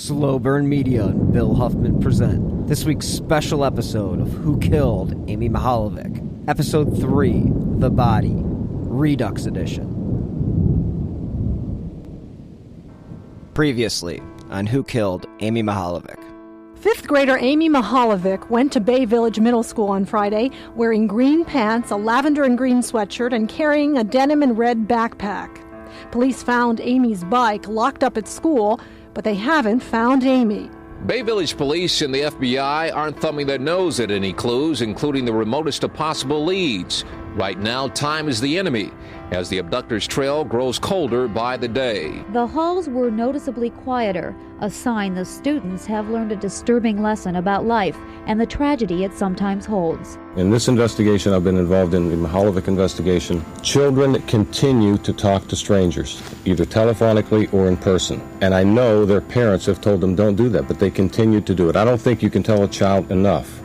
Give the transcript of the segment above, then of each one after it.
Slow Burn Media and Bill Huffman present this week's special episode of Who Killed Amy Mihaljevic? Episode 3, The Body, Redux Edition. Previously on Who Killed Amy Mihaljevic. Fifth grader Amy Mihaljevic went to Bay Village Middle School on Friday wearing green pants, a lavender and green sweatshirt, and carrying a denim and red backpack. Police found Amy's bike locked up at school, but they haven't found Amy. Bay Village police and the FBI aren't thumbing their nose at any clues, including the remotest of possible leads. Right now, time is the enemy, as the abductor's trail grows colder by the day. The halls were noticeably quieter, a sign the students have learned a disturbing lesson about life and the tragedy it sometimes holds. In this investigation, I've been involved in the Mihaljevic investigation. Children continue to talk to strangers, either telephonically or in person. And I know their parents have told them don't do that, but they continue to do it. I don't think you can tell a child enough.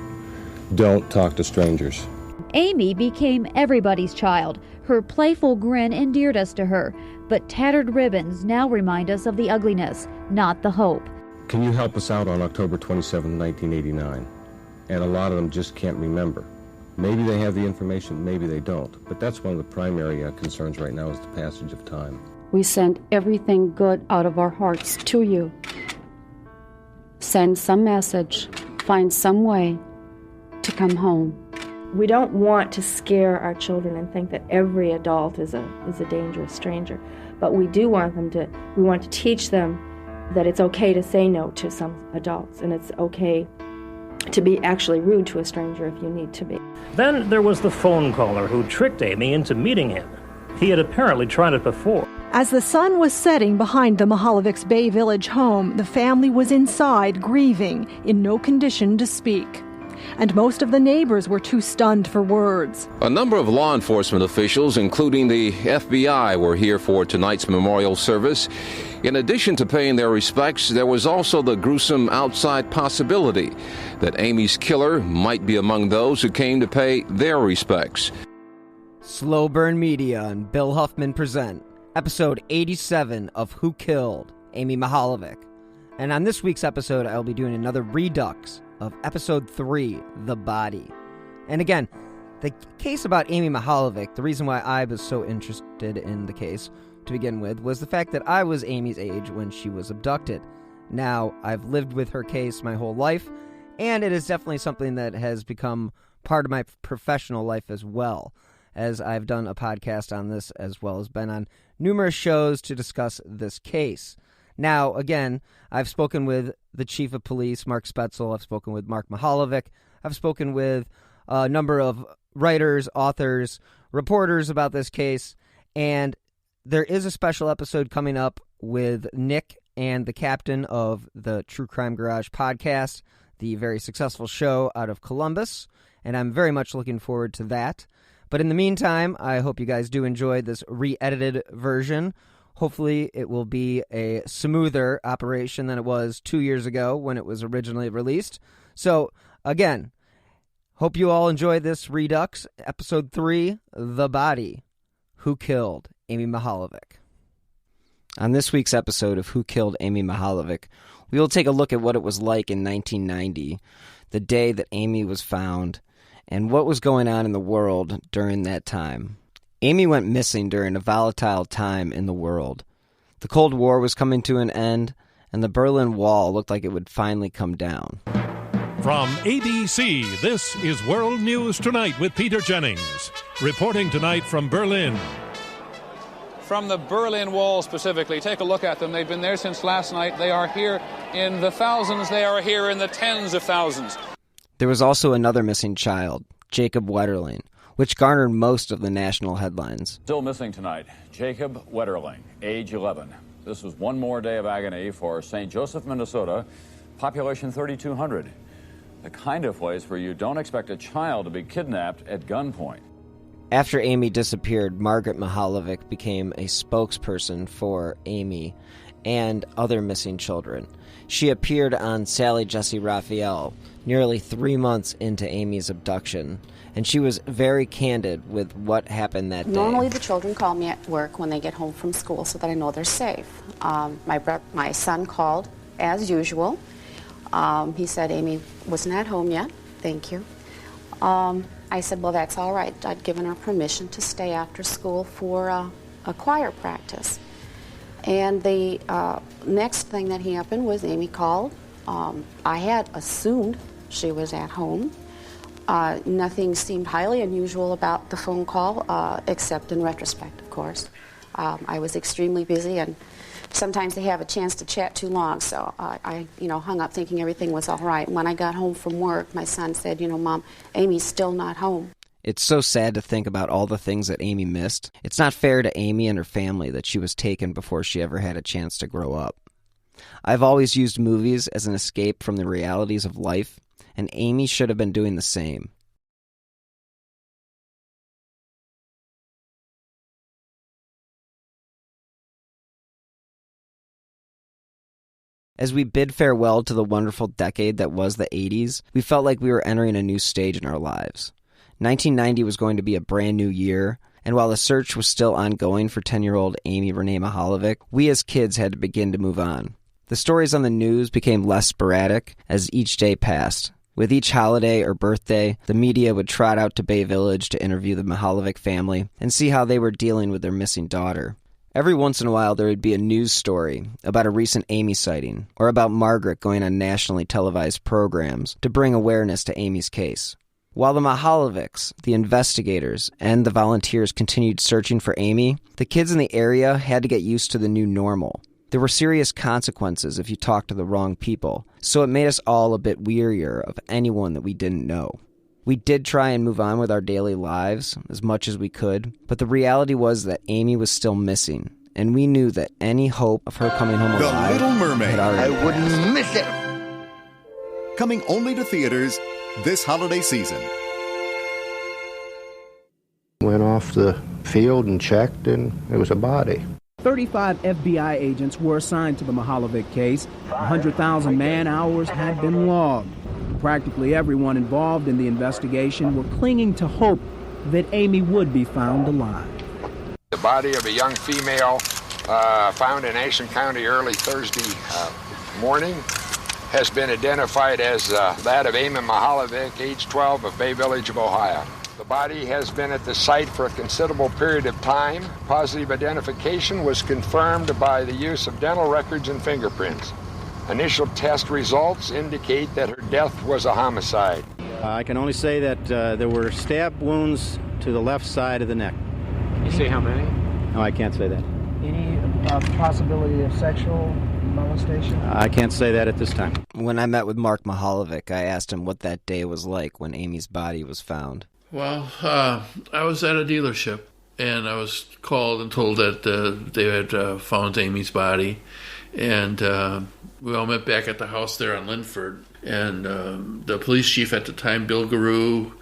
Don't talk to strangers. Amy became everybody's child. Her playful grin endeared us to her, but tattered ribbons now remind us of the ugliness, not the hope. Can you help us out on October 27, 1989? And a lot of them just can't remember. Maybe they have the information, maybe they don't. But that's one of the primary concerns right now is the passage of time. We send everything good out of our hearts to you. Send some message, find some way to come home. We don't want to scare our children and think that every adult is a dangerous stranger, but we want to teach them that it's okay to say no to some adults, and it's okay to be actually rude to a stranger if you need to be. Then there was the phone caller who tricked Amy into meeting him. He had apparently tried it before. As the sun was setting behind the Mihaljevic's Bay Village home, the family was inside grieving, in no condition to speak. And most of the neighbors were too stunned for words. A number of law enforcement officials, including the FBI, were here for tonight's memorial service. In addition to paying their respects, there was also the gruesome outside possibility that Amy's killer might be among those who came to pay their respects. Slow Burn Media and Bill Huffman present episode 87 of Who Killed Amy Mihaljevic. And on this week's episode, I'll be doing another redux of episode 3, The Body. And again, the case about Amy Mihaljevic, the reason why I was so interested in the case to begin with was the fact that I was Amy's age when she was abducted. Now, I've lived with her case my whole life, and it is definitely something that has become part of my professional life as well, as I've done a podcast on this as well as been on numerous shows to discuss this case. Now, again, I've spoken with the chief of police, Mark Spetzel. I've spoken with Mark Mihaljevic. I've spoken with a number of writers, authors, reporters about this case. And there is a special episode coming up with Nick and the captain of the True Crime Garage podcast, the very successful show out of Columbus. And I'm very much looking forward to that. But in the meantime, I hope you guys do enjoy this re-edited version. Hopefully, it will be a smoother operation than it was 2 years ago when it was originally released. So, again, hope you all enjoyed this Redux, Episode 3, The Body, Who Killed Amy Mihaljevic. On this week's episode of Who Killed Amy Mihaljevic, we will take a look at what it was like in 1990, the day that Amy was found, and what was going on in the world during that time. Amy went missing during a volatile time in the world. The Cold War was coming to an end, and the Berlin Wall looked like it would finally come down. From ABC, this is World News Tonight with Peter Jennings. Reporting tonight from Berlin. From the Berlin Wall specifically, take a look at them. They've been there since last night. They are here in the thousands. They are here in the tens of thousands. There was also another missing child, Jacob Wetterling, which garnered most of the national headlines. Still missing tonight, Jacob Wetterling, age 11. This was one more day of agony for St. Joseph, Minnesota, population 3,200. The kind of place where you don't expect a child to be kidnapped at gunpoint. After Amy disappeared, Margaret Mihaljevic became a spokesperson for Amy and other missing children. She appeared on Sally Jessy Raphael nearly 3 months into Amy's abduction, and she was very candid with what happened that day. Normally the children call me at work when they get home from school so that I know they're safe. My son called as usual. He said Amy wasn't at home yet. Thank you. I said, well, that's all right. I'd given her permission to stay after school for a choir practice. And the next thing that happened was Amy called. I had assumed she was at home. Nothing seemed highly unusual about the phone call, except in retrospect, of course. I was extremely busy, and sometimes they have a chance to chat too long, so I hung up thinking everything was all right. When I got home from work, my son said, Mom, Amy's still not home. It's so sad to think about all the things that Amy missed. It's not fair to Amy and her family that she was taken before she ever had a chance to grow up. I've always used movies as an escape from the realities of life, and Amy should have been doing the same. As we bid farewell to the wonderful decade that was the 80s, we felt like we were entering a new stage in our lives. 1990 was going to be a brand new year, and while the search was still ongoing for 10-year-old Amy Renee Mihaljevic, we as kids had to begin to move on. The stories on the news became less sporadic as each day passed. With each holiday or birthday, the media would trot out to Bay Village to interview the Mihaljevic family and see how they were dealing with their missing daughter. Every once in a while, there would be a news story about a recent Amy sighting or about Margaret going on nationally televised programs to bring awareness to Amy's case. While the Mihaljevics, the investigators, and the volunteers continued searching for Amy, the kids in the area had to get used to the new normal. There were serious consequences if you talked to the wrong people, so it made us all a bit wearier of anyone that we didn't know. We did try and move on with our daily lives as much as we could, but the reality was that Amy was still missing, and we knew that any hope of her coming home alive The Little Mermaid. had already I wouldn't passed. miss it. Coming only to theaters this holiday season. Went off the field and checked, and it was a body. 35 FBI agents were assigned to the Mihaljevic case. 100,000 man-hours had been logged. Practically everyone involved in the investigation were clinging to hope that Amy would be found alive. The body of a young female found in Ashland County early Thursday morning has been identified as that of Amy Mihaljevic, age 12, of Bay Village of Ohio. The body has been at the site for a considerable period of time. Positive identification was confirmed by the use of dental records and fingerprints. Initial test results indicate that her death was a homicide. I can only say that there were stab wounds to the left side of the neck. Can you say how many? No, I can't say that. Any possibility of sexual molestation? I can't say that at this time. When I met with Mark Mihaljevic, I asked him what that day was like when Amy's body was found. Well, I was at a dealership, and I was called and told that they had found Amy's body, and we all met back at the house there on Linford, and the police chief at the time, Bill Garou,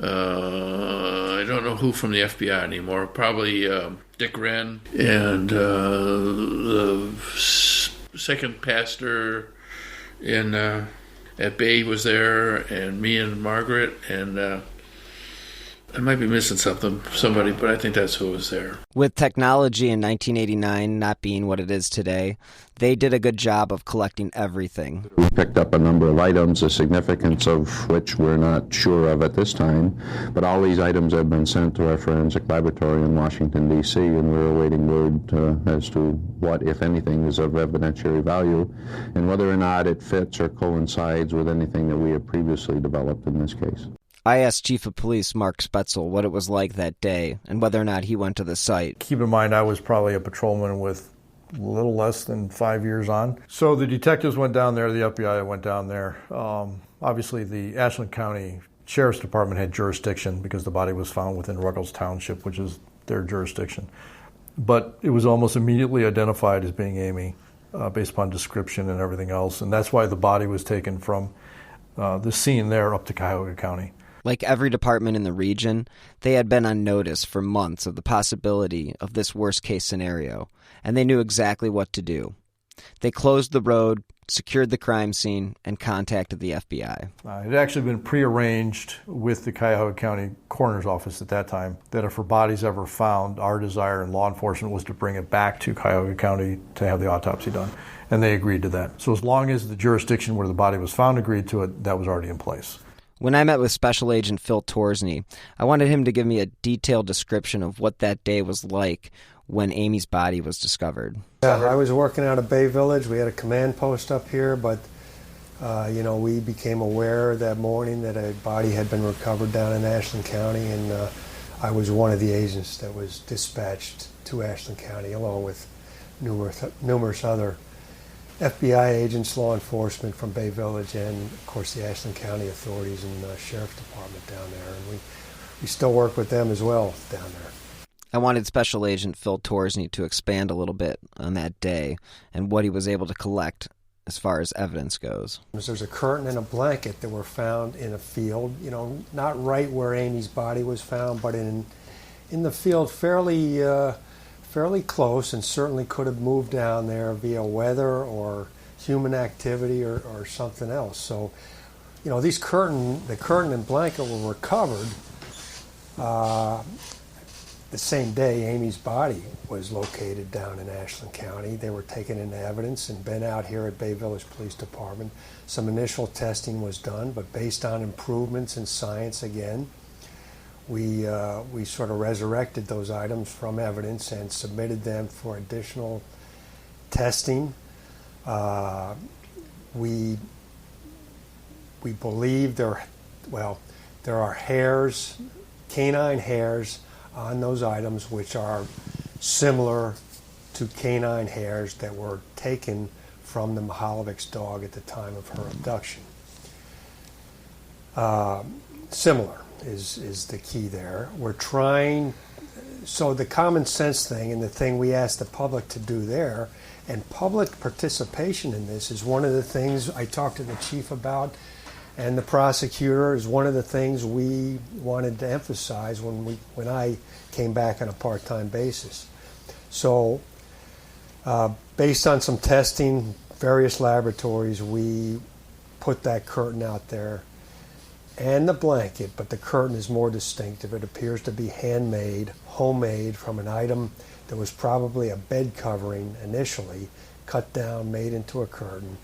I don't know who from the FBI anymore, probably Dick Wren, and the second pastor at Bay was there, and me and Margaret, and I might be missing somebody, but I think that's who was there. With technology in 1989 not being what it is today, they did a good job of collecting everything. We picked up a number of items, the significance of which we're not sure of at this time, but all these items have been sent to our forensic laboratory in Washington, D.C., and we're awaiting word as to what, if anything, is of evidentiary value, and whether or not it fits or coincides with anything that we have previously developed in this case. I asked Chief of Police Mark Spetzel what it was like that day and whether or not he went to the site. Keep in mind, I was probably a patrolman with a little less than 5 years on. So the detectives went down there, the FBI went down there. Obviously, the Ashland County Sheriff's Department had jurisdiction because the body was found within Ruggles Township, which is their jurisdiction. But it was almost immediately identified as being Amy based upon description and everything else. And that's why the body was taken from the scene there up to Cuyahoga County. Like every department in the region, they had been on notice for months of the possibility of this worst-case scenario, and they knew exactly what to do. They closed the road, secured the crime scene, and contacted the FBI. It had actually been prearranged with the Cuyahoga County Coroner's Office at that time that if her body's ever found, our desire in law enforcement was to bring it back to Cuyahoga County to have the autopsy done. And they agreed to that. So as long as the jurisdiction where the body was found agreed to it, that was already in place. When I met with Special Agent Phil Torsney, I wanted him to give me a detailed description of what that day was like when Amy's body was discovered. Yeah, I was working out of Bay Village. We had a command post up here, but we became aware that morning that a body had been recovered down in Ashland County, and I was one of the agents that was dispatched to Ashland County along with numerous other FBI agents, law enforcement from Bay Village, and of course the Ashland County authorities and the Sheriff's Department down there. And we still work with them as well down there. I wanted Special Agent Phil Torsney to expand a little bit on that day and what he was able to collect as far as evidence goes. There's a curtain and a blanket that were found in a field, not right where Amy's body was found, but in the field fairly close, and certainly could have moved down there via weather or human activity or something else. So, the curtain and blanket were recovered the same day Amy's body was located down in Ashland County. They were taken into evidence and been out here at Bay Village Police Department. Some initial testing was done, but based on improvements in science again, we sort of resurrected those items from evidence and submitted them for additional testing. We believe there are hairs, canine hairs on those items which are similar to canine hairs that were taken from the Mihaljevic's dog at the time of her abduction. Similar is the key there. We're trying, so the common sense thing and the thing we ask the public to do there, and public participation in this is one of the things I talked to the chief about, and the prosecutor is one of the things we wanted to emphasize when I came back on a part-time basis. So based on some testing, various laboratories, we put that curtain out there and the blanket, but the curtain is more distinctive. It appears to be handmade, homemade from an item that was probably a bed covering initially, cut down, made into a curtain.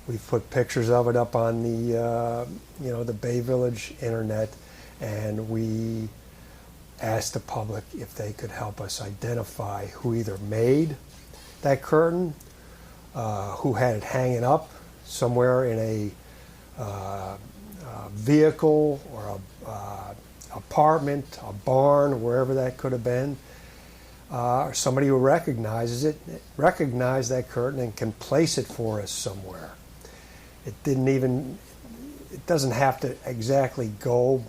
We've put pictures of it up on the Bay Village internet, and we asked the public if they could help us identify who either made that curtain, who had it hanging up somewhere in a vehicle or a apartment, a barn, wherever that could have been. Somebody who recognized that curtain and can place it for us somewhere. It doesn't have to exactly go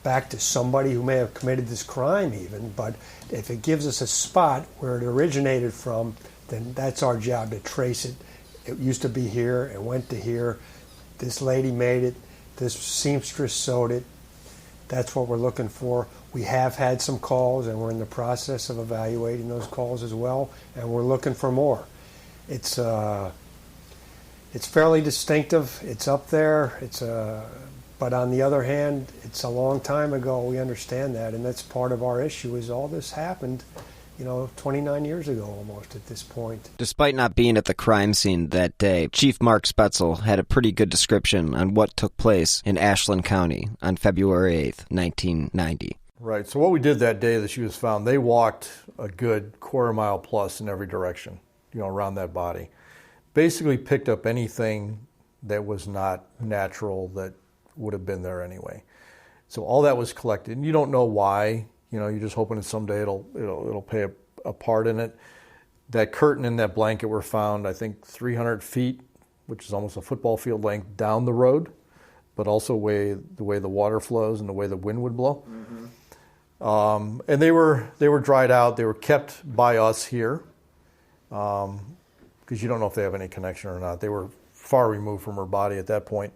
back to somebody who may have committed this crime even, but if it gives us a spot where it originated from, then that's our job to trace it. It used to be here, it went to here, this lady made it, this seamstress sewed it. That's what we're looking for. We have had some calls, and we're in the process of evaluating those calls as well, and we're looking for more. It's fairly distinctive. It's up there. But on the other hand, it's a long time ago. We understand that, and that's part of our issue. Is all this happened, 29 years ago almost at this point. Despite not being at the crime scene that day, Chief Mark Spetzel had a pretty good description on what took place in Ashland County on February 8th, 1990. Right. So what we did that day that she was found, they walked a good quarter mile plus in every direction, around that body. Basically picked up anything that was not natural that would have been there anyway. So all that was collected, and you don't know why. You're just hoping that someday it'll play a part in it. That curtain and that blanket were found, I think, 300 feet, which is almost a football field length down the road, but also the way the water flows and the way the wind would blow. Mm-hmm. And they were dried out. They were kept by us here. Because you don't know if they have any connection or not. They were far removed from her body at that point.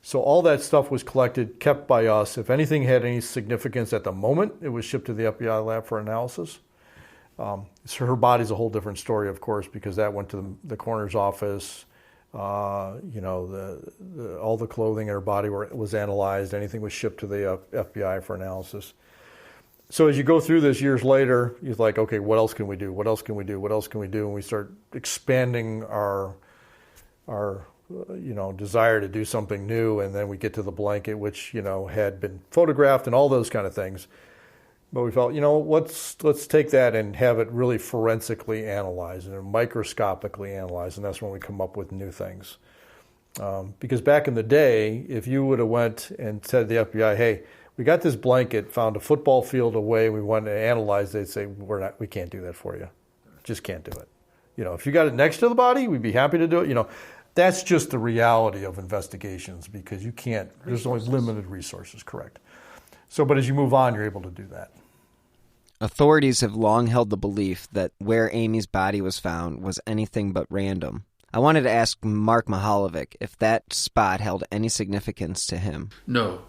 So all that stuff was collected, kept by us. If anything had any significance at the moment, it was shipped to the FBI lab for analysis. So her body's a whole different story, of course, because that went to the coroner's office. All the clothing in her body was analyzed. Anything was shipped to the FBI for analysis. So as you go through this years later, you're like, okay, what else can we do? What else can we do? What else can we do? And we start expanding our desire to do something new. And then we get to the blanket, which, had been photographed and all those kind of things. But we felt, let's take that and have it really forensically analyzed and microscopically analyzed, and that's when we come up with new things. Because back in the day, if you would have went and said to the FBI, hey, we got this blanket, found a football field away, we want to analyze it, they'd say, we can't do that for you. Just can't do it. If you got it next to the body, we'd be happy to do it. That's just the reality of investigations, because you can't, there's only limited resources, correct. So, but as you move on, you're able to do that. Authorities have long held the belief that where Amy's body was found was anything but random. I wanted to ask Mark Mihaljevic if that spot held any significance to him. No.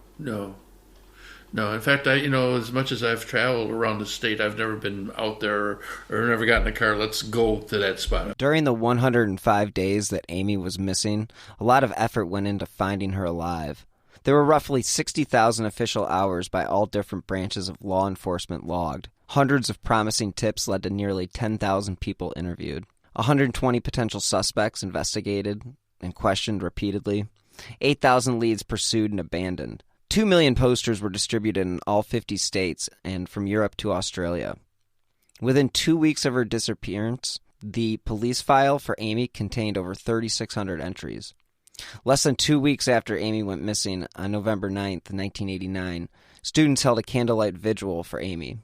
In fact, as much as I've traveled around the state, I've never been out there or never gotten in a car. Let's go to that spot. During the 105 days that Amy was missing, a lot of effort went into finding her alive. There were roughly 60,000 official hours by all different branches of law enforcement logged. Hundreds of promising tips led to nearly 10,000 people interviewed. 120 potential suspects investigated and questioned repeatedly. 8,000 leads pursued and abandoned. 2 million posters were distributed in all 50 states and from Europe to Australia. Within 2 weeks of her disappearance, the police file for Amy contained over 3,600 entries. Less than 2 weeks after Amy went missing, on November 9th, 1989, students held a candlelight vigil for Amy.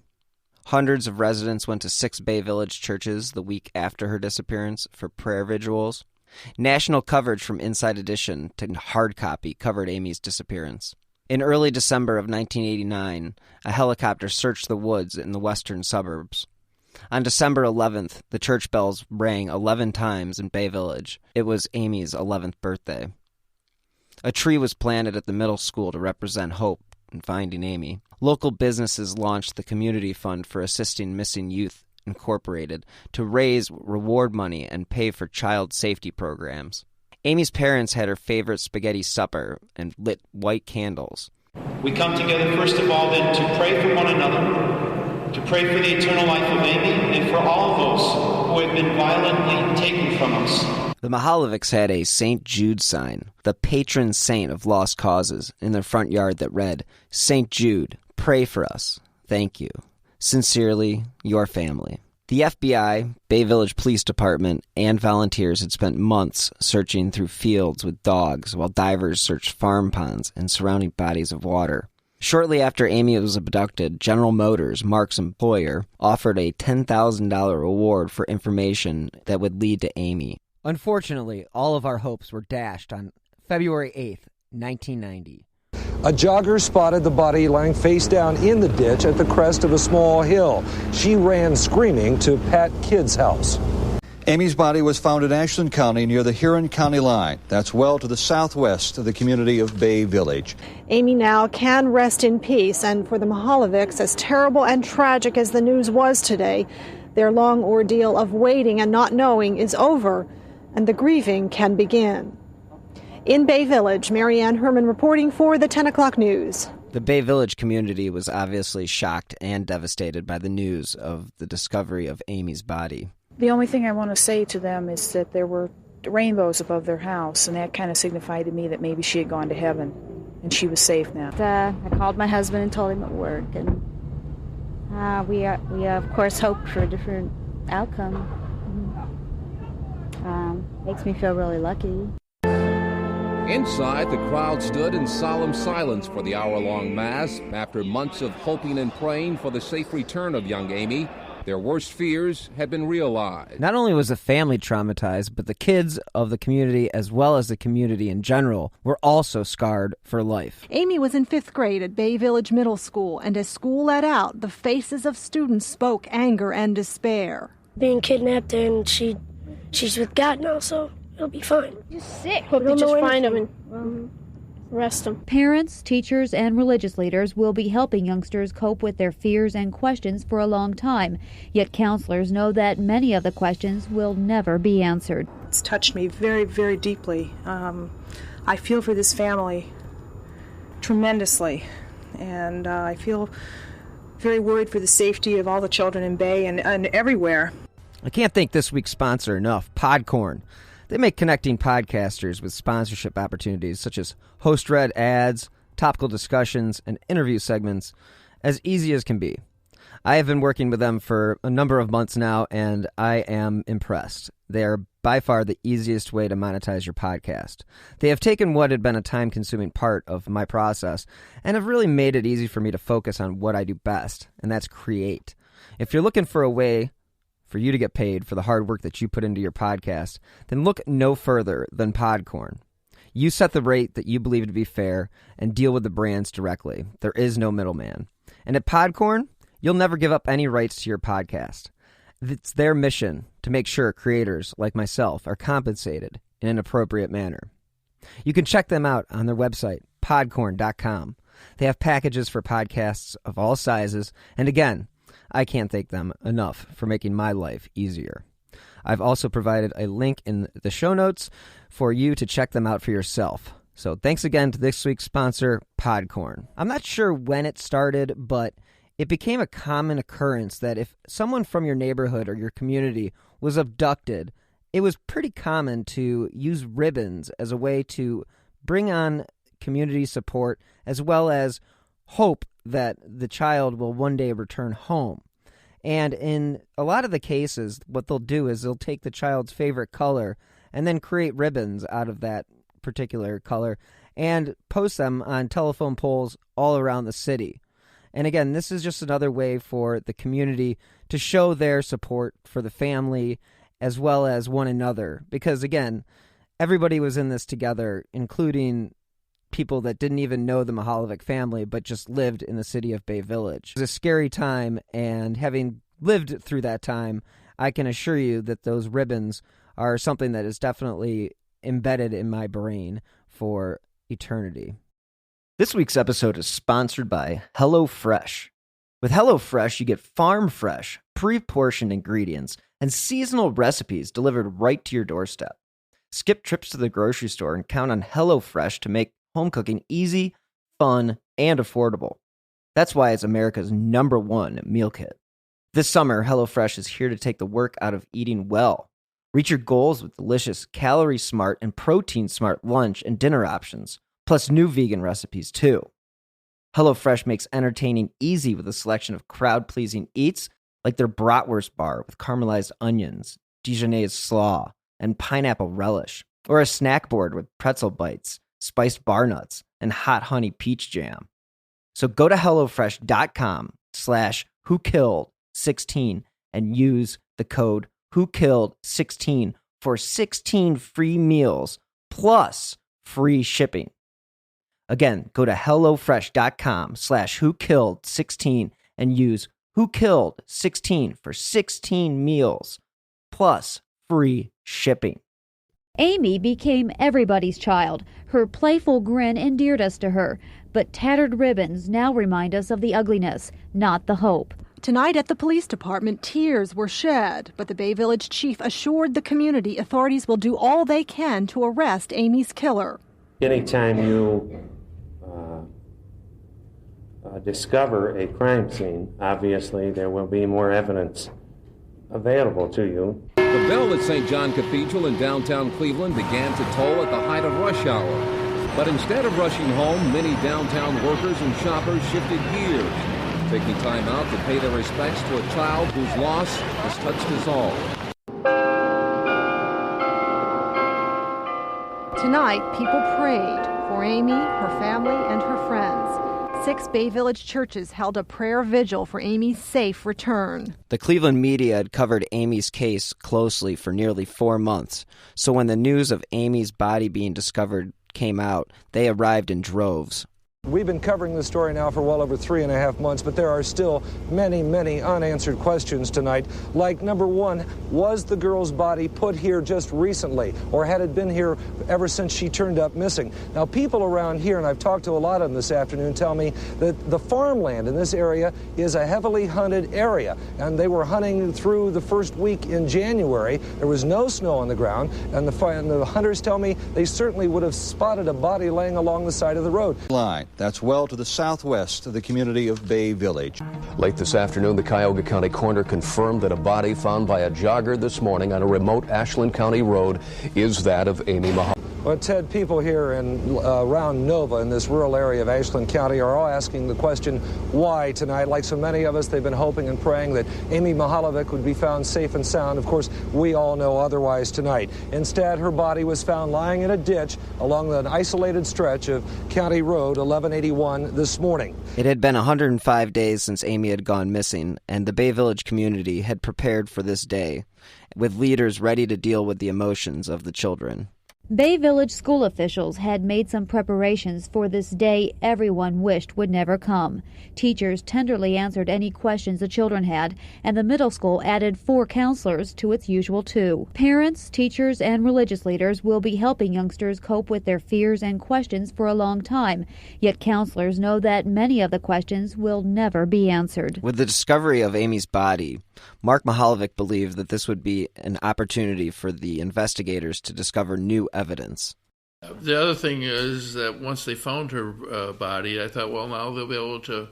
Hundreds of residents went to 6 Bay Village churches the week after her disappearance for prayer vigils. National coverage from Inside Edition to hard copy covered Amy's disappearance. In early December of 1989, a helicopter searched the woods in the western suburbs. On December 11th, the church bells rang 11 times in Bay Village. It was Amy's 11th birthday. A tree was planted at the middle school to represent hope in finding Amy. Local businesses launched the Community Fund for Assisting Missing Youth Incorporated to raise reward money and pay for child safety programs. Amy's parents had her favorite spaghetti supper and lit white candles. We come together first of all then to pray for one another, to pray for the eternal life of Amy and for all those who have been violently taken from us. The Mihaljevics had a St. Jude sign, the patron saint of lost causes, in their front yard that read, St. Jude, pray for us. Thank you. Sincerely, your family. The FBI, Bay Village Police Department, and volunteers had spent months searching through fields with dogs while divers searched farm ponds and surrounding bodies of water. Shortly after Amy was abducted, General Motors, Mark's employer, offered a $10,000 reward for information that would lead to Amy. Unfortunately, all of our hopes were dashed on February 8th, 1990. A jogger spotted the body lying face down in the ditch at the crest of a small hill. She ran screaming to Pat Kidd's house. Amy's body was found in Ashland County near the Huron County line. That's well to the southwest of the community of Bay Village. Amy now can rest in peace, and for the Mihaljevics, as terrible and tragic as the news was today, their long ordeal of waiting and not knowing is over, and the grieving can begin. In Bay Village, Marianne Herman reporting for the 10 o'clock news. The Bay Village community was obviously shocked and devastated by the news of the discovery of Amy's body. The only thing I want to say to them is that there were rainbows above their house, and that kind of signified to me that maybe she had gone to heaven and she was safe now. I called my husband and told him at work, and we of course hoped for a different outcome. Makes me feel really lucky. Inside, the crowd stood in solemn silence for the hour-long mass. After months of hoping and praying for the safe return of young Amy, their worst fears had been realized. Not only was the family traumatized, but the kids of the community, as well as the community in general, were also scarred for life. Amy was in 5th grade at Bay Village Middle School, and as school let out, the faces of students spoke anger and despair. Being kidnapped, and she's with God now, so it'll be fine. Just sick. Hope they just find him. Arrest them. Parents, teachers, and religious leaders will be helping youngsters cope with their fears and questions for a long time. Yet counselors know that many of the questions will never be answered. It's touched me very, very deeply. I feel for this family tremendously, and I feel very worried for the safety of all the children in Bay and everywhere. I can't thank this week's sponsor enough, Podcorn. They make connecting podcasters with sponsorship opportunities such as host-read ads, topical discussions, and interview segments as easy as can be. I have been working with them for a number of months now, and I am impressed. They are by far the easiest way to monetize your podcast. They have taken what had been a time-consuming part of my process and have really made it easy for me to focus on what I do best, and that's create. If you're looking for a way for you to get paid for the hard work that you put into your podcast, then look no further than Podcorn. You set the rate that you believe to be fair and deal with the brands directly. There is no middleman. And at Podcorn, you'll never give up any rights to your podcast. It's their mission to make sure creators like myself are compensated in an appropriate manner. You can check them out on their website, podcorn.com. They have packages for podcasts of all sizes, and again, I can't thank them enough for making my life easier. I've also provided a link in the show notes for you to check them out for yourself. So thanks again to this week's sponsor, Podcorn. I'm not sure when it started, but it became a common occurrence that if someone from your neighborhood or your community was abducted, it was pretty common to use ribbons as a way to bring on community support as well as hope that the child will one day return home. And in a lot of the cases, what they'll do is they'll take the child's favorite color and then create ribbons out of that particular color and post them on telephone poles all around the city. And again, this is just another way for the community to show their support for the family as well as one another. Because again, everybody was in this together, including people that didn't even know the Mihaljevic family, but just lived in the city of Bay Village. It was a scary time, and having lived through that time, I can assure you that those ribbons are something that is definitely embedded in my brain for eternity. This week's episode is sponsored by HelloFresh. With HelloFresh, you get farm-fresh, pre-portioned ingredients and seasonal recipes delivered right to your doorstep. Skip trips to the grocery store and count on HelloFresh to make home cooking easy, fun, and affordable. That's why it's America's #1 meal kit. This summer, HelloFresh is here to take the work out of eating well. Reach your goals with delicious, calorie-smart, and protein-smart lunch and dinner options, plus new vegan recipes, too. HelloFresh makes entertaining easy with a selection of crowd-pleasing eats like their bratwurst bar with caramelized onions, Dijonnaise slaw, and pineapple relish, or a snack board with pretzel bites, spiced bar nuts, and hot honey peach jam. So go to HelloFresh.com/WhoKilled16 and use the code WhoKilled16 for 16 free meals plus free shipping. Again, go to HelloFresh.com/WhoKilled16 and use WhoKilled16 for 16 meals plus free shipping. Amy became everybody's child. Her playful grin endeared us to her, but tattered ribbons now remind us of the ugliness, not the hope. Tonight at the police department, tears were shed, but the Bay Village chief assured the community authorities will do all they can to arrest Amy's killer. Anytime you discover a crime scene, obviously there will be more evidence available to you. The bell at St. John Cathedral in downtown Cleveland began to toll at the height of rush hour. But instead of rushing home, many downtown workers and shoppers shifted gears, taking time out to pay their respects to a child whose loss has touched us all. Tonight, people prayed for Amy, her family, and her friends. 6 Bay Village churches held a prayer vigil for Amy's safe return. The Cleveland media had covered Amy's case closely for nearly 4 months, so when the news of Amy's body being discovered came out, they arrived in droves. We've been covering this story now for well over 3.5 months, but there are still many, many unanswered questions tonight. Like, number one, was the girl's body put here just recently, or had it been here ever since she turned up missing? Now, people around here, and I've talked to a lot of them this afternoon, tell me that the farmland in this area is a heavily hunted area, and they were hunting through the first week in January. There was no snow on the ground, and the hunters tell me they certainly would have spotted a body laying along the side of the road. That's well to the southwest of the community of Bay Village. Late this afternoon, the Cuyahoga County coroner confirmed that a body found by a jogger this morning on a remote Ashland County road is that of Amy Mihaljevic. Well, Ted, people here around Nova in this rural area of Ashland County are all asking the question, why tonight? Like so many of us, they've been hoping and praying that Amy Mihaljevic would be found safe and sound. Of course, we all know otherwise tonight. Instead, her body was found lying in a ditch along an isolated stretch of County Road 1181 this morning. It had been 105 days since Amy had gone missing, and the Bay Village community had prepared for this day, with leaders ready to deal with the emotions of the children. Bay Village school officials had made some preparations for this day everyone wished would never come. Teachers tenderly answered any questions the children had, and the middle school added 4 counselors to its usual 2. Parents, teachers, and religious leaders will be helping youngsters cope with their fears and questions for a long time, yet counselors know that many of the questions will never be answered. With the discovery of Amy's body, Mark Mihaljevic believed that this would be an opportunity for the investigators to discover new evidence. The other thing is that once they found her body, I thought, well, now they'll be able to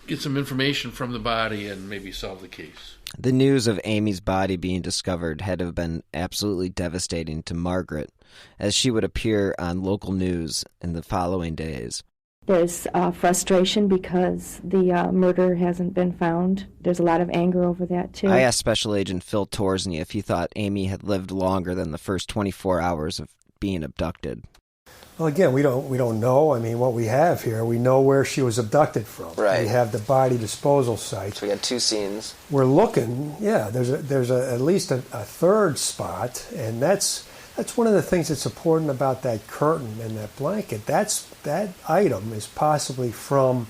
get some information from the body and maybe solve the case. The news of Amy's body being discovered had to have been absolutely devastating to Margaret, as she would appear on local news in the following days. There's frustration because the murder hasn't been found. There's a lot of anger over that, too. I asked Special Agent Phil Torsney if he thought Amy had lived longer than the first 24 hours of being abducted. Well, again, we don't know. I mean, what we have here, we know where she was abducted from. Right. We have the body disposal site. So we had 2 scenes. We're looking, there's at least a third spot, and that's one of the things that's important about that curtain and that blanket. That item is possibly from,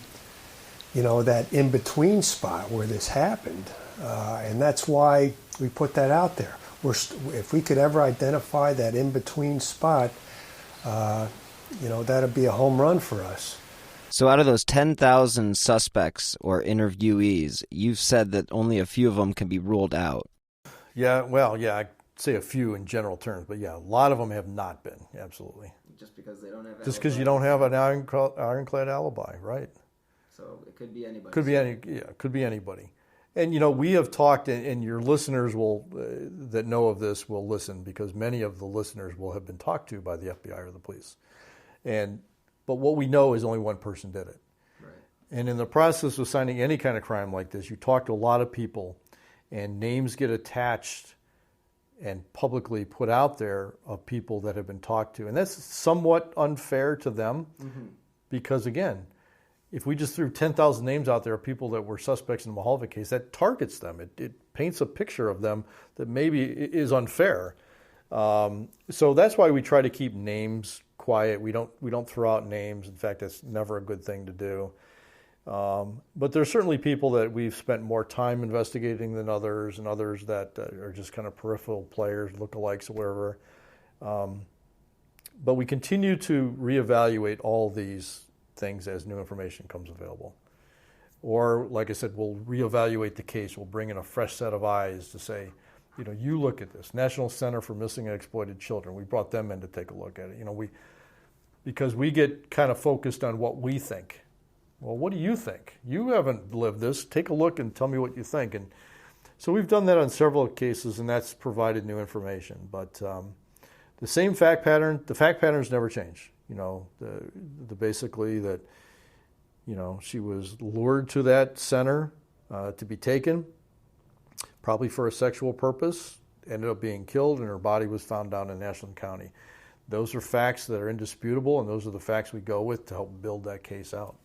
that in-between spot where this happened. And that's why we put that out there. If we could ever identify that in-between spot, that'd be a home run for us. So out of those 10,000 suspects or interviewees, you've said that only a few of them can be ruled out. I'd say a few in general terms, but a lot of them have not been, absolutely. Just because they don't have Just because you don't have an ironclad alibi, right? So it could be anybody. Could be anybody. And, we have talked, and your listeners that know of this will listen, because many of the listeners will have been talked to by the FBI or the police. But what we know is only one person did it. Right. And in the process of signing any kind of crime like this, you talk to a lot of people, and names get attached and publicly put out there of people that have been talked to. And that's somewhat unfair to them, because, again, if we just threw 10,000 names out there of people that were suspects in the Mihaljevic case, that targets them. It paints a picture of them that maybe is unfair. So that's why we try to keep names quiet. We don't throw out names. In fact, that's never a good thing to do. But there's certainly people that we've spent more time investigating than others, and others that are just kind of peripheral players, lookalikes, or whatever. But we continue to reevaluate all these things as new information comes available. Or, like I said, we'll reevaluate the case. We'll bring in a fresh set of eyes to say, you look at this. National Center for Missing and Exploited Children, we brought them in to take a look at it. Because we get kind of focused on what we think. Well, what do you think? You haven't lived this. Take a look and tell me what you think. And so we've done that on several cases, and that's provided new information. But the same fact pattern, the fact patterns never change. The basically that, she was lured to that center to be taken, probably for a sexual purpose, ended up being killed, and her body was found down in Ashland County. Those are facts that are indisputable, and those are the facts we go with to help build that case out.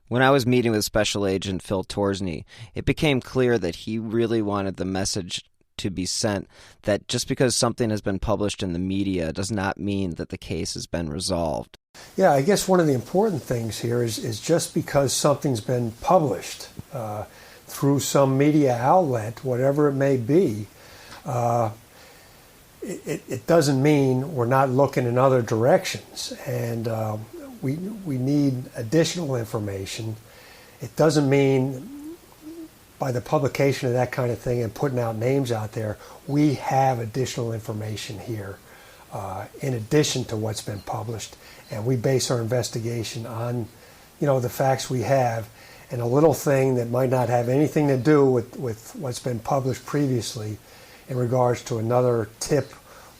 When I was meeting with Special Agent Phil Torsney, it became clear that he really wanted the message to be sent, that just because something has been published in the media does not mean that the case has been resolved. Yeah, I guess one of the important things here is just because something's been published through some media outlet, whatever it may be, it doesn't mean we're not looking in other directions. And we need additional information. It doesn't mean by the publication of that kind of thing and putting out names out there, we have additional information here in addition to what's been published. And we base our investigation on, the facts we have. And a little thing that might not have anything to do with what's been published previously in regards to another tip,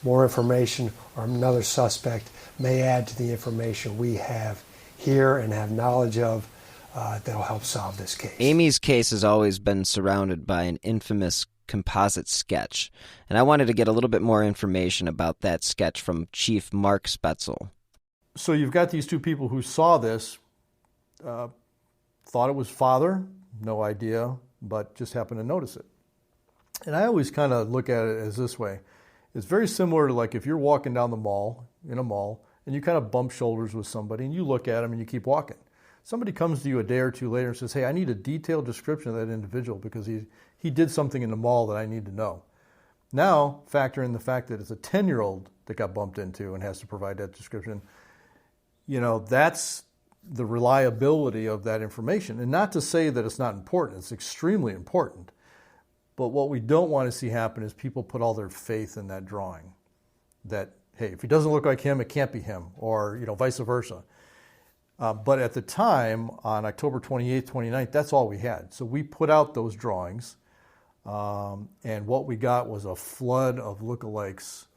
more information, or another suspect may add to the information we have here and have knowledge of that'll help solve this case. Amy's case has always been surrounded by an infamous composite sketch, and I wanted to get a little bit more information about that sketch from Chief Mark Spetzel. So you've got these two people who saw this, thought it was father, no idea, but just happened to notice it. And I always kind of look at it as this way. It's very similar to like if you're walking down the mall, in a mall, and you kind of bump shoulders with somebody and you look at them and you keep walking. Somebody comes to you a day or two later and says, hey, I need a detailed description of that individual because he did something in the mall that I need to know. Now, factor in the fact that it's a 10-year-old that got bumped into and has to provide that description. That's the reliability of that information. And not to say that it's not important. It's extremely important. But what we don't want to see happen is people put all their faith in that drawing. That, hey, if he doesn't look like him, it can't be him, or vice versa. But at the time, on October 28th, 29th, that's all we had. So we put out those drawings, and what we got was a flood of lookalikes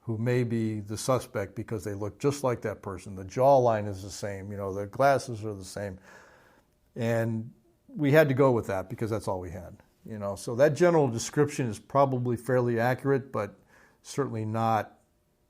who may be the suspect because they look just like that person. The jawline is the same, the glasses are the same. And we had to go with that because that's all we had. So that general description is probably fairly accurate, but certainly not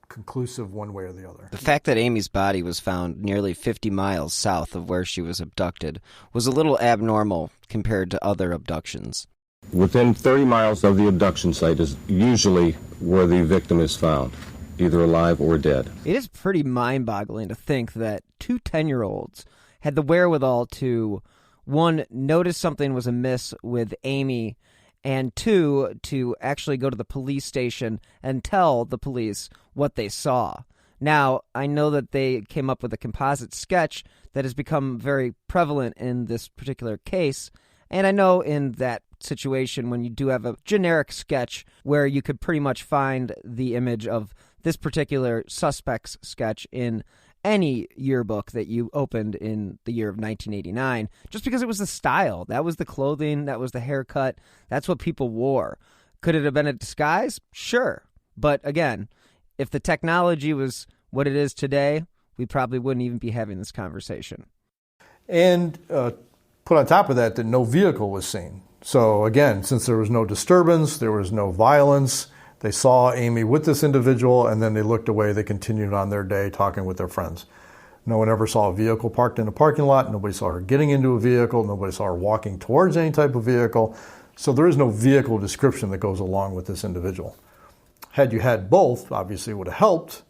conclusive one way or the other. The fact that Amy's body was found nearly 50 miles south of where she was abducted was a little abnormal compared to other abductions. Within 30 miles of the abduction site is usually where the victim is found, either alive or dead. It is pretty mind-boggling to think that two 10-year-olds had the wherewithal to, one, notice something was amiss with Amy, and two, to actually go to the police station and tell the police what they saw. Now, I know that they came up with a composite sketch that has become very prevalent in this particular case, and I know in that situation when you do have a generic sketch where you could pretty much find the image of this particular suspect's sketch in any yearbook that you opened in the year of 1989, just because it was the style. That was the clothing, that was the haircut, that's what people wore. Could it have been a disguise? Sure. But again, if the technology was what it is today, we probably wouldn't even be having this conversation. And put on top of that no vehicle was seen. So again, since there was no disturbance, there was no violence, they saw Amy with this individual, and then they looked away. They continued on their day talking with their friends. No one ever saw a vehicle parked in a parking lot. Nobody saw her getting into a vehicle. Nobody saw her walking towards any type of vehicle. So there is no vehicle description that goes along with this individual. Had you had both, obviously it would have helped,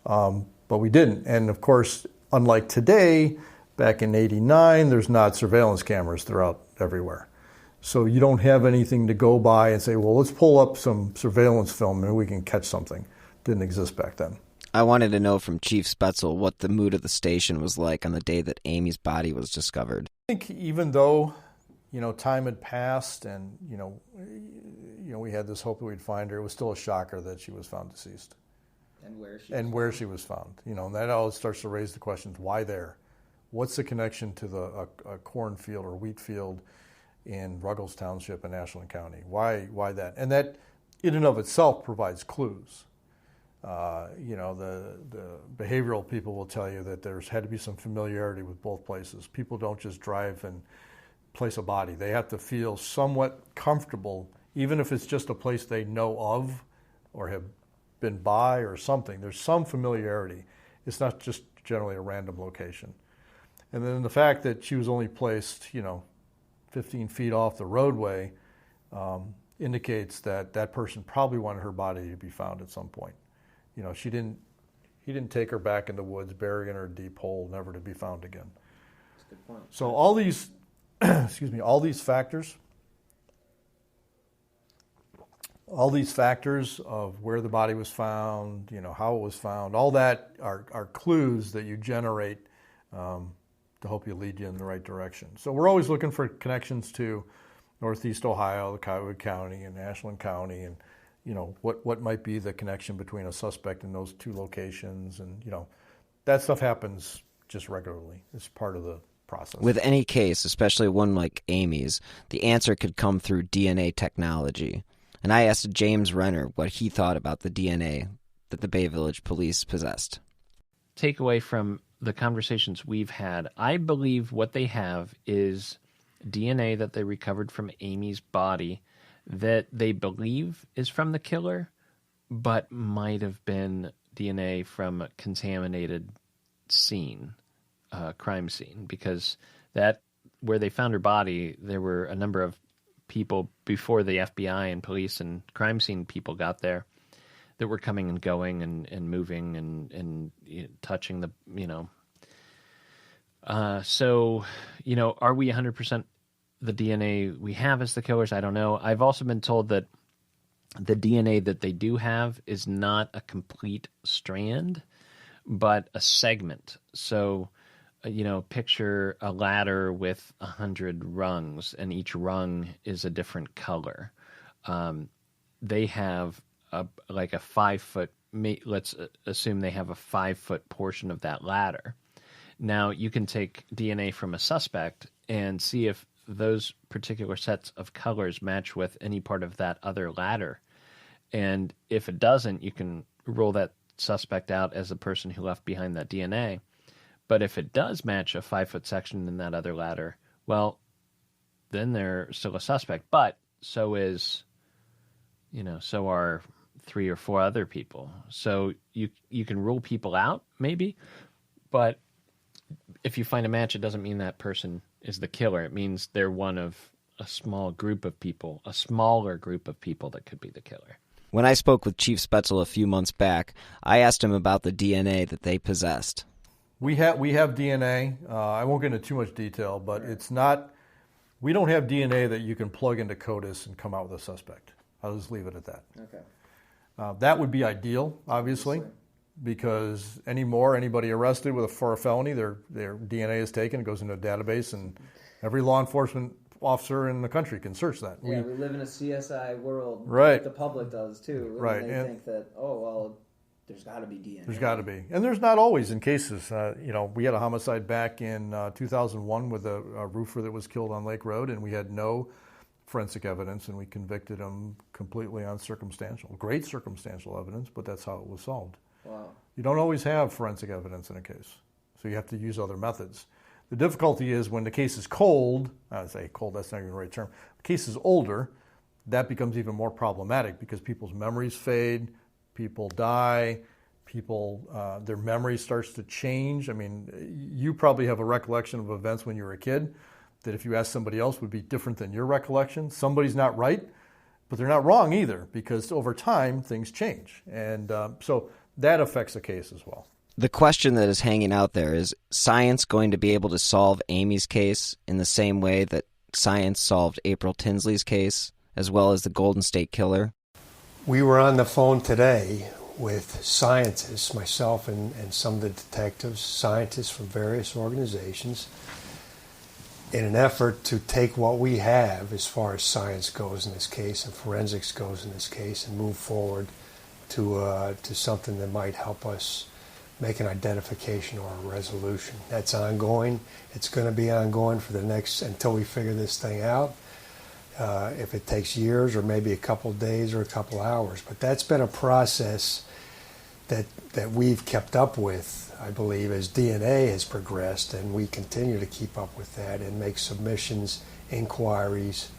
but we didn't. And of course, unlike today, back in '89, there's not surveillance cameras throughout everywhere. So you don't have anything to go by and say, well, let's pull up some surveillance film and we can catch something. Didn't exist back then. I wanted to know from Chief Spetzel what the mood of the station was like on the day that Amy's body was discovered. I think even though, time had passed and, we had this hope that we'd find her, it was still a shocker that she was found deceased. And where she was found. And that always starts to raise the questions, why there? What's the connection to a cornfield or wheat field in Ruggles Township in Ashland County? Why that? And that in and of itself provides clues. The behavioral people will tell you that there's had to be some familiarity with both places. People don't just drive and place a body. They have to feel somewhat comfortable, even if it's just a place they know of or have been by or something. There's some familiarity. It's not just generally a random location. And then the fact that she was only placed, 15 feet off the roadway, indicates that that person probably wanted her body to be found at some point. You know, he didn't take her back in the woods, burying her in a deep hole, never to be found again. That's a good point. So all these, all these factors of where the body was found, you know, how it was found, all that are clues that you generate to hope you lead you in the right direction. So we're always looking for connections to Northeast Ohio, the Cuyahoga County, and Ashland County, and you know what might be the connection between a suspect in those two locations, and you know that stuff happens just regularly. It's part of the process. With any case, especially one like Amy's, the answer could come through DNA technology. And I asked James Renner what he thought about the DNA that the Bay Village police possessed. Takeaway from the conversations we've had, I believe what they have is DNA that they recovered from Amy's body that they believe is from the killer, but might have been DNA from a contaminated scene, crime scene, because that where they found her body, there were a number of people before the FBI and police and crime scene people got there that were coming and going and moving and you know, touching the, you know. So, you know, are we 100% the DNA we have as the killers? I don't know. I've also been told that the DNA that they do have is not a complete strand, but a segment. So, you know, picture a ladder with 100 rungs, and each rung is a different color. They have like a 5 foot, let's assume they have a 5 foot portion of that ladder. Now you can take DNA from a suspect and see if those particular sets of colors match with any part of that other ladder. And if it doesn't, you can rule that suspect out as the person who left behind that DNA. But if it does match a 5 foot section in that other ladder, well, then they're still a suspect. But so is, you know, so are 3 or 4 other people. So you can rule people out, maybe, but if you find a match, it doesn't mean that person is the killer. It means they're one of a small group of people, a smaller group of people that could be the killer. When I spoke with Chief Spetzel a few months back, I asked him about the DNA that they possessed. We have DNA. I won't get into too much detail, but it's not. We don't have DNA that you can plug into CODIS and come out with a suspect. I'll just leave it at that. Okay. That would be ideal, obviously, because anybody arrested for a felony, their DNA is taken, it goes into a database, and every law enforcement officer in the country can search that. Yeah, we live in a CSI world. Right. The public does too. Right. And they think that, oh, well, there's got to be DNA. There's got to be. And there's not always in cases. You know, we had a homicide back in 2001 with a roofer that was killed on Lake Road, and we had no forensic evidence, and we convicted him completely on great circumstantial evidence, but that's how it was solved. Wow. You don't always have forensic evidence in a case, so you have to use other methods. The difficulty is when the case is cold, I say cold, that's not even the right term, the case is older, that becomes even more problematic because people's memories fade, people die, their memory starts to change. I mean, you probably have a recollection of events when you were a kid that if you ask somebody else would be different than your recollection. Somebody's not right, but they're not wrong either, because over time things change. And so that affects the case as well. The question that is hanging out there is science going to be able to solve Amy's case in the same way that science solved April Tinsley's case, as well as the Golden State Killer? We were on the phone today with scientists, myself and some of the detectives, scientists from various organizations, in an effort to take what we have as far as science goes in this case and forensics goes in this case and move forward to something that might help us make an identification or a resolution. That's ongoing. It's going to be ongoing for until we figure this thing out. If it takes years or maybe a couple days or a couple hours. But that's been a process that we've kept up with, I believe, as DNA has progressed, and we continue to keep up with that and make submissions, inquiries,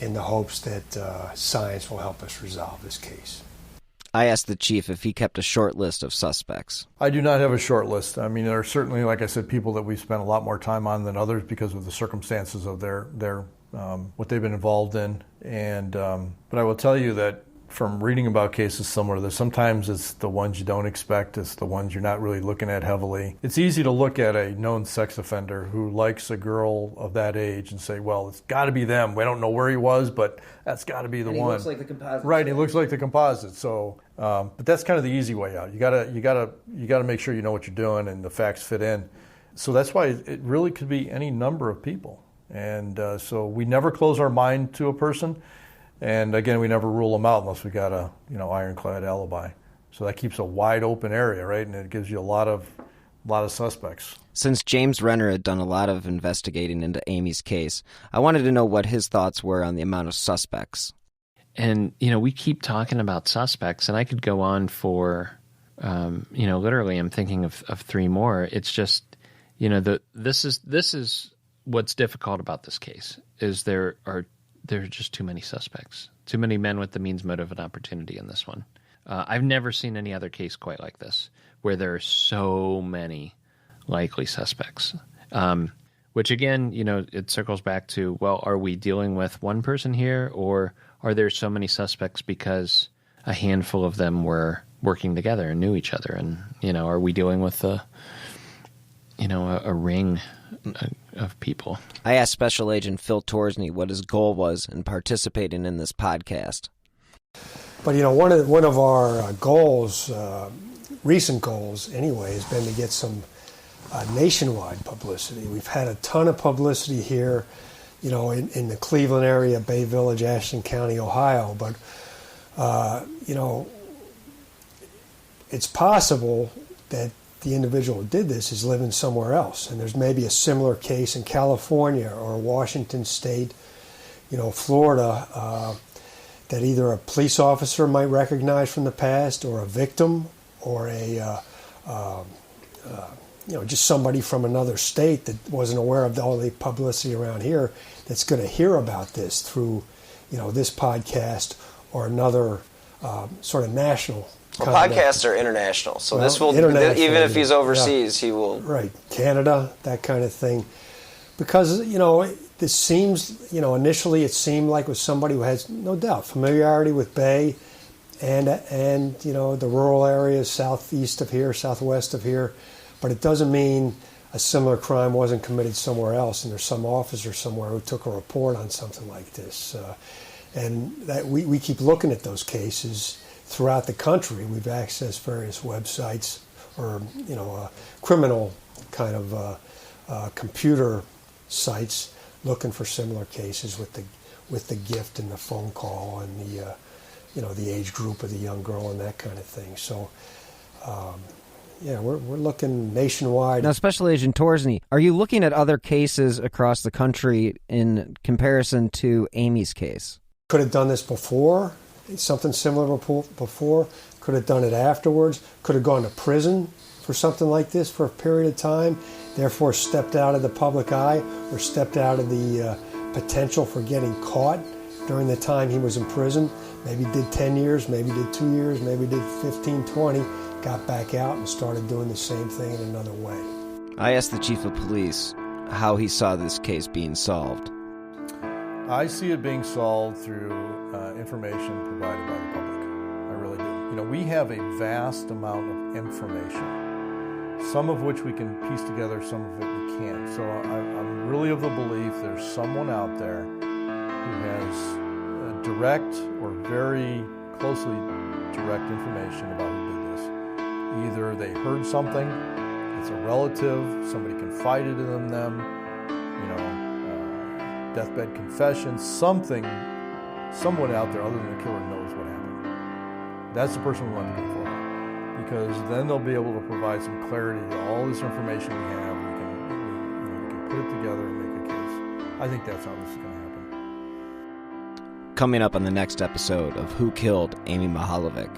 in the hopes that science will help us resolve this case. I asked the chief if he kept a short list of suspects. I do not have a short list. I mean, there are certainly, like I said, people that we've spent a lot more time on than others because of the circumstances of their what they've been involved in. And but I will tell you that from reading about cases similar to this, sometimes it's the ones you don't expect, it's the ones you're not really looking at heavily. It's easy to look at a known sex offender who likes a girl of that age and say, well, it's got to be them. We don't know where he was, but that's got to be the one. He looks like the composite. Right, he looks like the composite. So, but that's kind of the easy way out. You gotta make sure you know what you're doing and the facts fit in. So that's why it really could be any number of people. And so we never close our mind to a person. And again, we never rule them out unless we got a ironclad alibi. So that keeps a wide open area, right? And it gives you a lot of suspects. Since James Renner had done a lot of investigating into Amy's case, I wanted to know what his thoughts were on the amount of suspects. And, we keep talking about suspects, and I could go on for, literally I'm thinking of three more. It's just, this is what's difficult about this case, is there are just too many suspects, too many men with the means, motive, and opportunity in this one. I've never seen any other case quite like this, where there are so many likely suspects. Which again, it circles back to, well, are we dealing with one person here, or are there so many suspects because a handful of them were working together and knew each other? And, are we dealing with a ring of people? I asked Special Agent Phil Torsney what his goal was in participating in this podcast. But one of our goals, recent goals anyway, has been to get some nationwide publicity. We've had a ton of publicity here, in the Cleveland area, Bay Village, Ashland County, Ohio. But it's possible that the individual who did this is living somewhere else, and there's maybe a similar case in California or Washington State, Florida, that either a police officer might recognize from the past, or a victim, or just somebody from another state that wasn't aware of all the publicity around here that's going to hear about this through, this podcast or another sort of national. Well, podcasts are international, so this will, even if he's overseas, he will. Right, Canada, that kind of thing. Because, this seems, initially it seemed like it was somebody who has, no doubt, familiarity with Bay and the rural areas southeast of here, southwest of here. But it doesn't mean a similar crime wasn't committed somewhere else and there's some officer somewhere who took a report on something like this. And that we keep looking at those cases throughout the country. We've accessed various websites or, criminal kind of computer sites looking for similar cases with the gift and the phone call and the age group of the young girl and that kind of thing. So, we're looking nationwide. Now, Special Agent Torsney, are you looking at other cases across the country in comparison to Amy's case? Could have done this before, something similar before. Could have done it afterwards. Could have gone to prison for something like this for a period of time, therefore stepped out of the public eye or stepped out of the potential for getting caught during the time he was in prison. Maybe did 10 years, maybe did 2 years, maybe did 15, 20, got back out and started doing the same thing in another way. I asked the chief of police how he saw this case being solved. I see it being solved through information provided by the public. I really do. We have a vast amount of information, some of which we can piece together, some of it we can't. So I'm really of the belief there's someone out there who has direct or very closely direct information about who did this. Either they heard something, it's a relative, somebody confided in them, deathbed confession, something, someone out there other than the killer knows what happened. That's the person we want to go for, because then they'll be able to provide some clarity to all this information we have. We can put it together and make a case. I think that's how this is going to happen. Coming up on the next episode of Who Killed Amy Mihaljevic,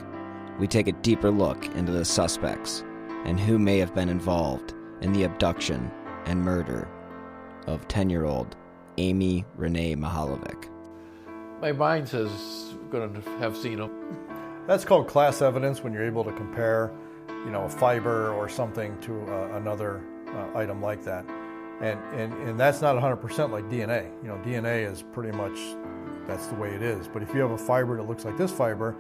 we take a deeper look into the suspects and who may have been involved in the abduction and murder of 10-year-old Amy Renee Mihaljevic. My mind says we're going to have seen him. That's called class evidence, when you're able to compare, a fiber or something to another item like that. And that's not 100% like DNA. You know, DNA is pretty much, that's the way it is. But if you have a fiber that looks like this fiber,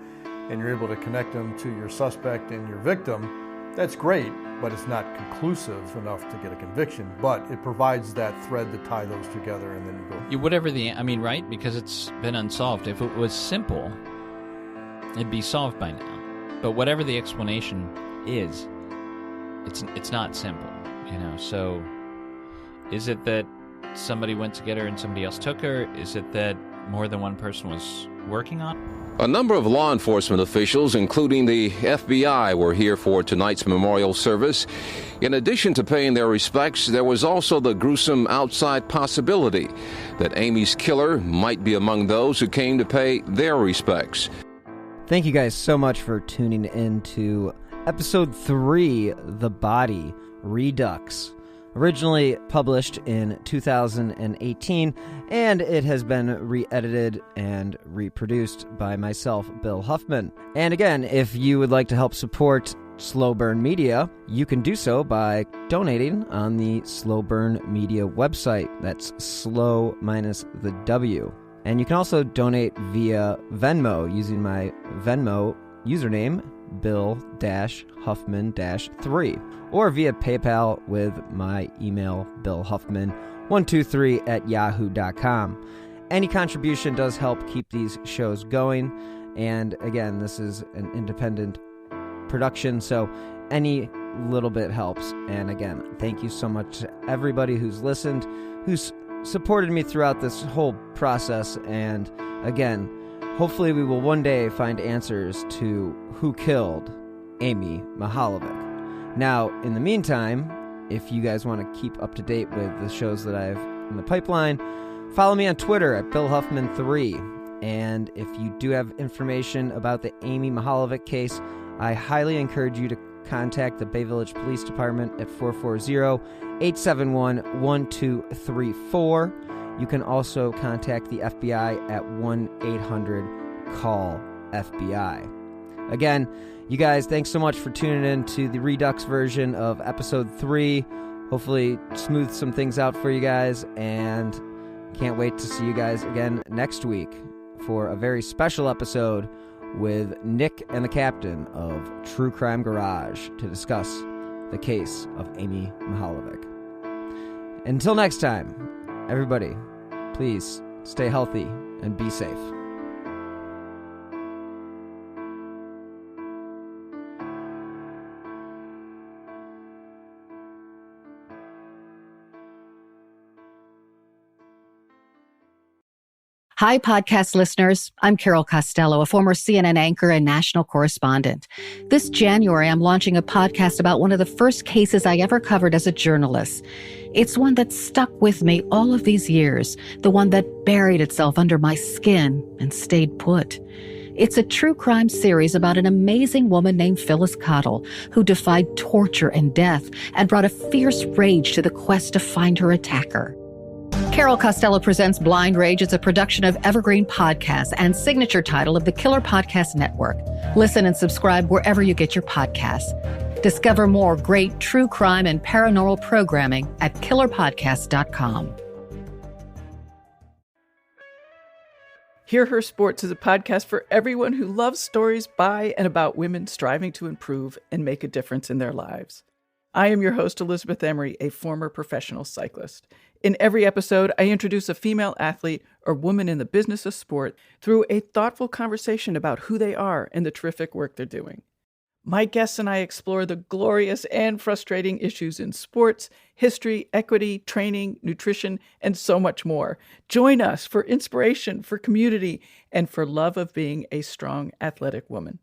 and you're able to connect them to your suspect and your victim, that's great, but it's not conclusive enough to get a conviction. But it provides that thread to tie those together, and then you go. Right? Because it's been unsolved. If it was simple, it'd be solved by now. But whatever the explanation is, it's not simple, you know. So is it that somebody went to get her and somebody else took her? Is it that more than one person was working on it? A number of law enforcement officials, including the FBI, were here for tonight's memorial service. In addition to paying their respects, there was also the gruesome outside possibility that Amy's killer might be among those who came to pay their respects. Thank you guys so much for tuning in to episode 3, The Body, Redux. Originally published in 2018, and it has been re-edited and reproduced by myself, Bill Huffman. And again, if you would like to help support Slow Burn Media, you can do so by donating on the Slow Burn Media website. That's slow minus the W. And you can also donate via Venmo using my Venmo username, Bill-Huffman-3, or via PayPal with my email, billhuffman123@yahoo.com. Any contribution does help keep these shows going, and again, this is an independent production, so any little bit helps. And again, thank you so much to everybody who's listened, who's supported me throughout this whole process, and again, hopefully we will one day find answers to who killed Amy Mihaljevic. Now, in the meantime, if you guys want to keep up to date with the shows that I have in the pipeline, follow me on Twitter at BillHuffman3. And if you do have information about the Amy Mihaljevic case, I highly encourage you to contact the Bay Village Police Department at 440-871-1234. You can also contact the FBI at 1-800-CALL-FBI. Again, you guys, thanks so much for tuning in to the Redux version of episode 3. Hopefully smooth some things out for you guys, and can't wait to see you guys again next week for a very special episode with Nick and the captain of True Crime Garage to discuss the case of Amy Mihaljevic. Until next time, everybody, please stay healthy and be safe. Hi, podcast listeners. I'm Carol Costello, a former CNN anchor and national correspondent. This January, I'm launching a podcast about one of the first cases I ever covered as a journalist. It's one that stuck with me all of these years, the one that buried itself under my skin and stayed put. It's a true crime series about an amazing woman named Phyllis Cottle, who defied torture and death and brought a fierce rage to the quest to find her attacker. Carol Costello presents Blind Rage. It's a production of Evergreen Podcasts and signature title of the Killer Podcast Network. Listen and subscribe wherever you get your podcasts. Discover more great true crime and paranormal programming at killerpodcast.com. Hear Her Sports is a podcast for everyone who loves stories by and about women striving to improve and make a difference in their lives. I am your host, Elizabeth Emery, a former professional cyclist. In every episode, I introduce a female athlete or woman in the business of sport through a thoughtful conversation about who they are and the terrific work they're doing. My guests and I explore the glorious and frustrating issues in sports, history, equity, training, nutrition, and so much more. Join us for inspiration, for community, and for love of being a strong, athletic woman.